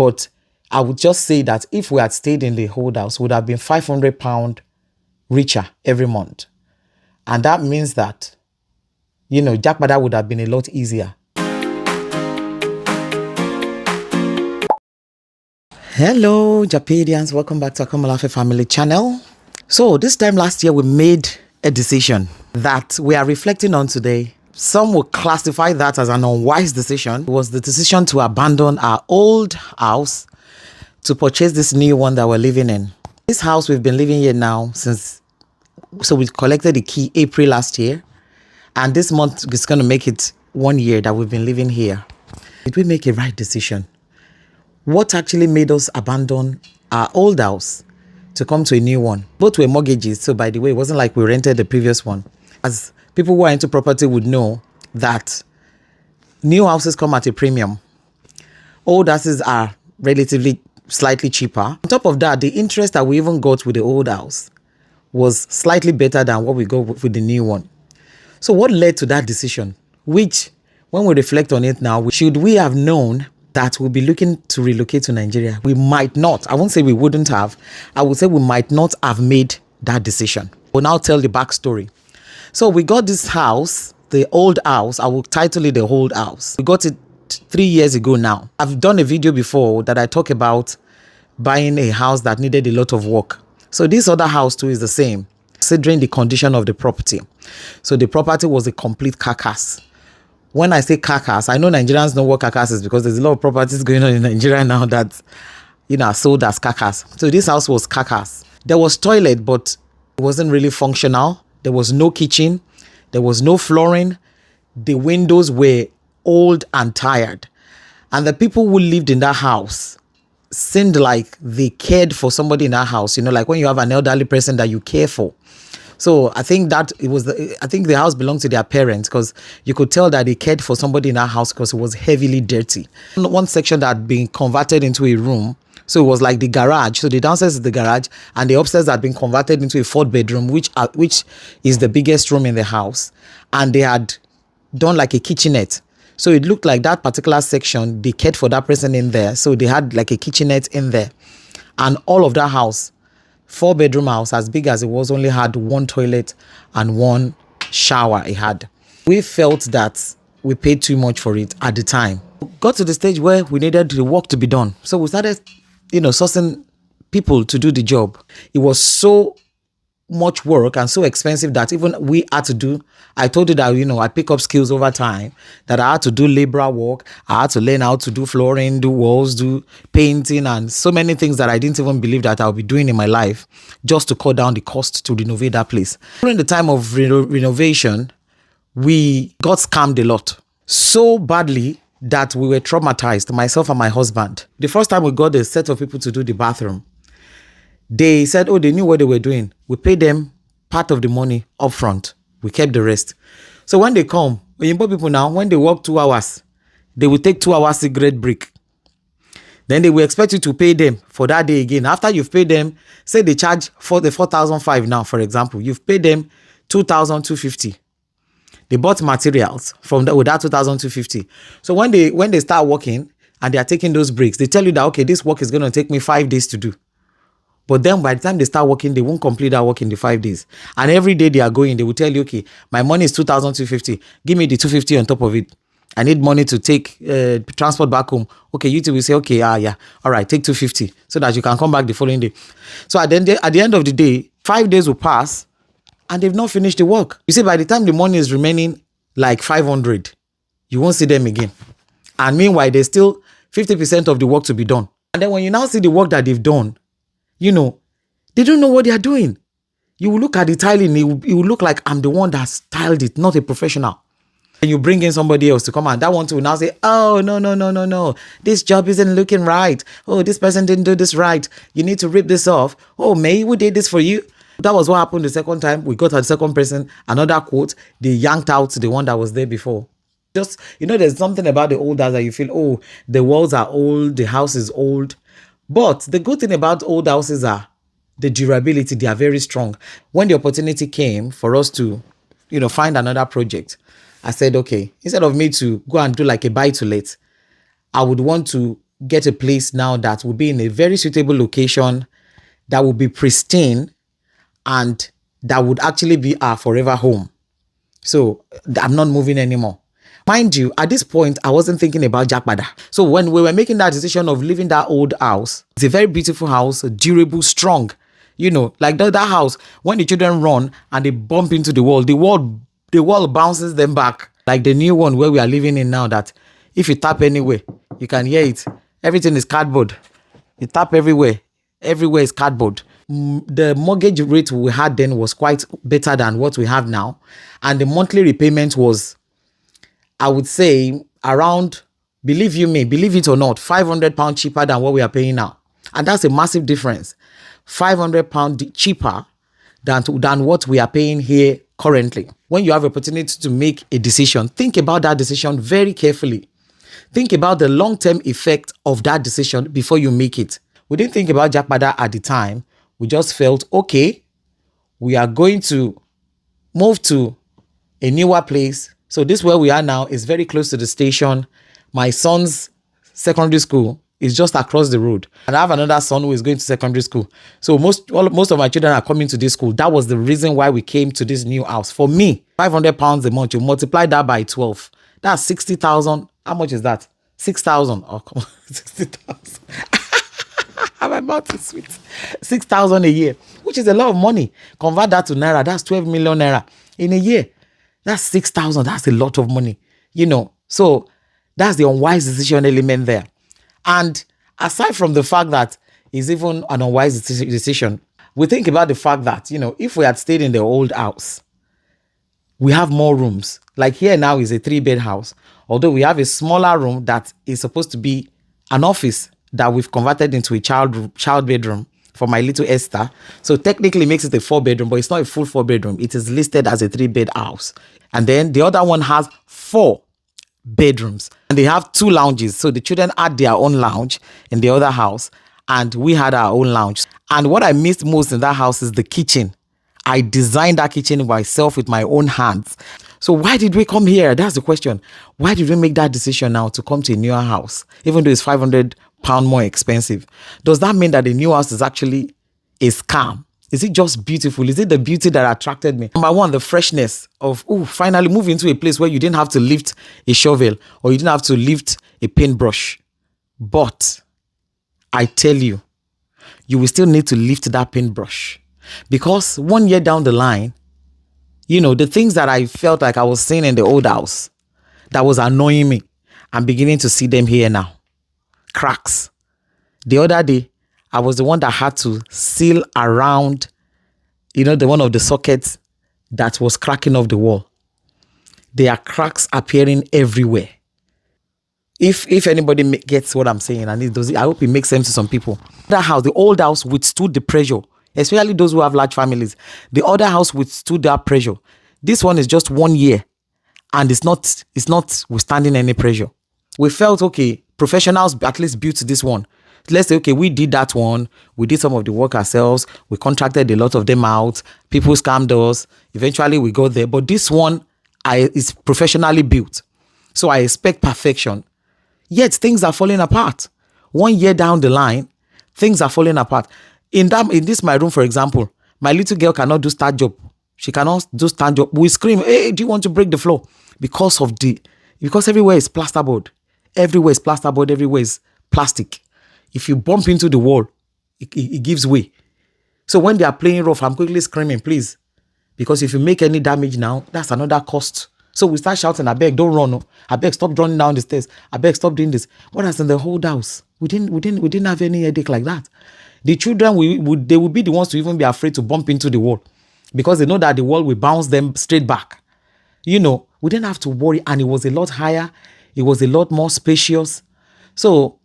But I would just say that if we had stayed in the old house, we would have been £500 richer every month. And that means that, Japada would have been a lot easier. Hello, Japadians. Welcome back to Akomolafe Family Channel. So this time last year, we made a decision that we are reflecting on today. Some will classify that as an unwise decision. It was the decision to abandon our old house to purchase this new one that we're living in. This house, we've been living here now so we collected the key April last year. And this month is going to make it 1 year that we've been living here. Did we make a right decision? What actually made us abandon our old house to come to a new one? Both were mortgages. So by the way, it wasn't like we rented the previous one. As people who are into property would know that new houses come at a premium. Old houses are relatively slightly cheaper. On top of that, the interest that we even got with the old house was slightly better than what we got with the new one. So what led to that decision? Which, when we reflect on it now, should we have known that we'll be looking to relocate to Nigeria? We might not. I won't say we wouldn't have. I would say we might not have made that decision. We'll now tell the backstory. So we got this house, the old house. I will title it the old house. We got it 3 years ago now. I've done a video before that I talk about buying a house that needed a lot of work. So this other house too is the same, considering the condition of the property. So the property was a complete carcass. When I say carcass, I know Nigerians know what carcass is because there's a lot of properties going on in Nigeria now that, are sold as carcass. So this house was carcass. There was toilet, but it wasn't really functional. There was no kitchen. There was no flooring. The windows were old and tired. And the people who lived in that house seemed like they cared for somebody in that house, like when you have an elderly person that you care for. So I think that I think the house belonged to their parents because you could tell that they cared for somebody in that house because it was heavily dirty. One section that had been converted into a room. So it was like the garage. So the downstairs is the garage and the upstairs had been converted into a 4th bedroom, which is the biggest room in the house. And they had done like a kitchenette. So it looked like that particular section, they cared for that person in there. So they had like a kitchenette in there. And all of that house, 4-bedroom house, as big as it was, only had 1 toilet and 1 shower it had. We felt that we paid too much for it at the time. Got to the stage where we needed the work to be done. So we started, sourcing people to do the job. It was so much work and so expensive that even we had to do, I told you that, I pick up skills over time, that I had to do labor work. I had to learn how to do flooring, do walls, do painting, and so many things that I didn't even believe that I'll be doing in my life just to cut down the cost to renovate that place. During the time of renovation, we got scammed a lot. So badly that we were traumatized, myself and my husband. The first time we got a set of people to do the bathroom, they said, they knew what they were doing. We paid them part of the money up front. We kept the rest. So when they come, people now, when they work 2 hours, they will take 2 hours cigarette break. Then they will expect you to pay them for that day again. After you've paid them, say they charge for the 4,500 now, for example, you've paid them 2,250. They bought materials from with that 2,250. So when they start working and they are taking those breaks, they tell you that, okay, this work is going to take me 5 days to do. But then by the time they start working, they won't complete that work in the 5 days. And every day they are going, they will tell you, okay, my money is 2,250. Give me the 250 on top of it. I need money to take transport back home. Okay, you two will say, okay, yeah. All right, take 250 so that you can come back the following day. So at the end of the day, 5 days will pass and they've not finished the work. You see, by the time the money is remaining like 500, you won't see them again. And meanwhile, there's still 50% of the work to be done. And then when you now see the work that they've done, they don't know what they are doing. You will look at the tiling, it will look like I'm the one that styled it, not a professional. And you bring in somebody else to come and that one will now say, oh, no. This job isn't looking right. Oh, this person didn't do this right. You need to rip this off. Oh, May, we did this for you. That was what happened the second time. We got a second person, another quote. They yanked out the one that was there before. Just, there's something about the old house that you feel, oh, the walls are old, the house is old. But the good thing about old houses are the durability. They are very strong. When the opportunity came for us to, find another project, I said, okay, instead of me to go and do like a buy to let, I would want to get a place now that will be in a very suitable location, that will be pristine, and that would actually be our forever home. So I'm not moving anymore. Mind you, at this point, I wasn't thinking about Japada. So when we were making that decision of leaving that old house, it's a very beautiful house, durable, strong. Like that house, when the children run and they bump into the wall bounces them back. Like the new one where we are living in now, that if you tap anywhere, you can hear it. Everything is cardboard. You tap everywhere. Everywhere is cardboard. The mortgage rate we had then was quite better than what we have now. And the monthly repayment was, I would say, around, believe it or not, £500 cheaper than what we are paying now. And that's a massive difference. £500 cheaper than what we are paying here currently. When you have opportunity to make a decision, think about that decision very carefully. Think about the long-term effect of that decision before you make it. We didn't think about Japada at the time. We just felt, okay, we are going to move to a newer place. So this where we are now is very close to the station. My son's secondary school is just across the road. And I have another son who is going to secondary school. So most of my children are coming to this school. That was the reason why we came to this new house. For me, £500 a month, you multiply that by 12. That's 60,000. How much is that? 6,000. Oh, come on. 60,000. My mouth is sweet. 6,000 a year, which is a lot of money. Convert that to naira, that's 12 million naira in a year. That's 6,000. That's a lot of money, So that's the unwise decision element there. And aside from the fact that it's even an unwise decision, we think about the fact that, if we had stayed in the old house, we have more rooms. Like here now is a 3-bed house. Although we have a smaller room that is supposed to be an office that we've converted into a child bedroom for my little Esther. So technically it makes it a 4-bedroom, but it's not a full 4-bedroom. It is listed as a 3-bed house. And then the other one has 4 bedrooms and they have 2 lounges. So the children had their own lounge in the other house and we had our own lounge. And what I missed most in that house is the kitchen. I designed that kitchen myself with my own hands. So why did we come here? That's the question. Why did we make that decision now to come to a newer house, even though it's £500 more expensive? Does that mean that the new house is actually a scam? Is it just beautiful? Is it the beauty that attracted me? Number one, the freshness of, finally move into a place where you didn't have to lift a shovel or you didn't have to lift a paintbrush. But I tell you, you will still need to lift that paintbrush because 1 year down the line, the things that I felt like I was seeing in the old house that was annoying me, I'm beginning to see them here now. Cracks. The other day, I was the one that had to seal around, the one of the sockets that was cracking off the wall. There are cracks appearing everywhere. If anybody gets what I'm saying, and I hope it makes sense to some people. That house, the old house, withstood the pressure, especially those who have large families. The other house withstood that pressure. This one is just 1 year, and it's not withstanding any pressure. We felt, okay, professionals at least built this one. Let's say, okay, we did that one. We did some of the work ourselves. We contracted a lot of them out. People scammed us. Eventually, we got there. But this one is professionally built. So I expect perfection. Yet things are falling apart. 1 year down the line, things are falling apart. In this my room, for example, my little girl cannot do start job. She cannot do stand job. We scream, hey, do you want to break the floor? Because everywhere is plasterboard. Everywhere is plasterboard. Everywhere is plastic. If you bump into the wall, it gives way. So when they are playing rough, I'm quickly screaming, please. Because if you make any damage now, that's another cost. So we start shouting, I beg, don't run. I beg, stop running down the stairs. I beg, stop doing this. What else in the whole house? We didn't have any headache like that. The children, they will be the ones to even be afraid to bump into the wall because they know that the wall will bounce them straight back. We didn't have to worry, and it was a lot higher. It was a lot more spacious. So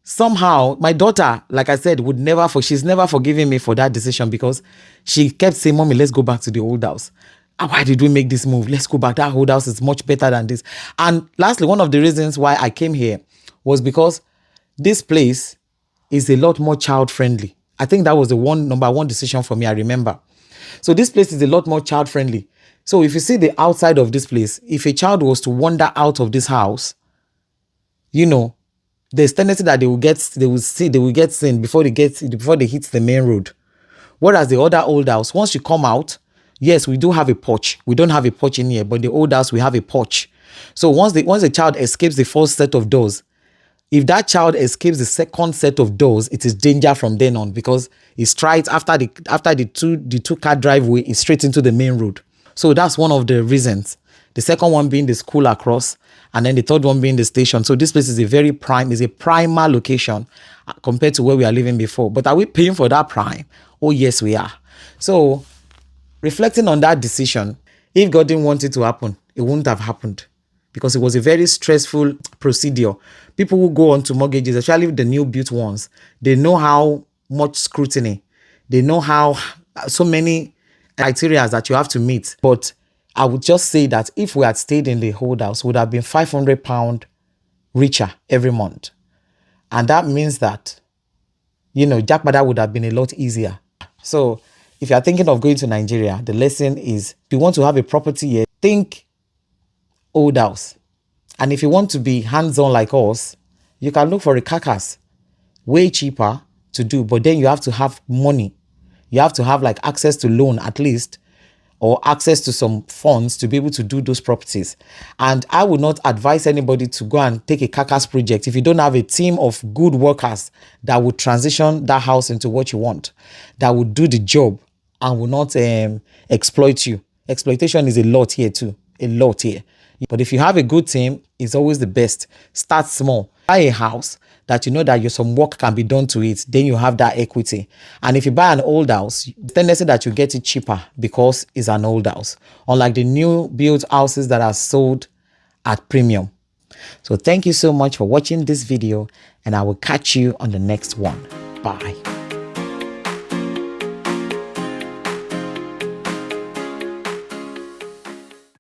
somehow my daughter, like I said, she's never forgiven me for that decision because she kept saying, Mommy, let's go back to the old house. Why did we make this move? Let's go back. That old house is much better than this. And lastly, one of the reasons why I came here was because this place is a lot more child friendly. I think that was the number one decision for me, I remember. So this place is a lot more child friendly. So if you see the outside of this place, if a child was to wander out of this house, there's tendency that they will get seen before they hit the main road. Whereas the other old house, once you come out, yes, we do have a porch. We don't have a porch in here, but the old house we have a porch. So once the child escapes the first set of doors, if that child escapes the second set of doors, it is danger from then on, because it's straight after the two car driveway is straight into the main road. So that's one of the reasons. The second one being the school across, and then the third one being the station. So this place is a primer location compared to where we are living before. But are we paying for that prime? Oh yes, we are. So reflecting on that decision, if God didn't want it to happen, it wouldn't have happened, because it was a very stressful procedure. People who go on to mortgages, especially the new built ones, they know how much scrutiny, they know how so many criteria that you have to meet. But I would just say that if we had stayed in the old house, we would have been £500 richer every month. And that means that, Japada would have been a lot easier. So if you're thinking of going to Nigeria, the lesson is, if you want to have a property here, think old house. And if you want to be hands-on like us, you can look for a carcass, way cheaper to do, but then you have to have money. You have to have access to loan at least, or access to some funds to be able to do those properties. And I would not advise anybody to go and take a carcass project if you don't have a team of good workers that would transition that house into what you want, that would do the job and will not exploit you. Exploitation is a lot here too, a lot here. But if you have a good team, it's always the best. Start small. Buy a house that you know that some work can be done to it. Then you have that equity. And if you buy an old house, the tendency that you get it cheaper because it's an old house. Unlike the new built houses that are sold at premium. So thank you so much for watching this video, and I will catch you on the next one. Bye.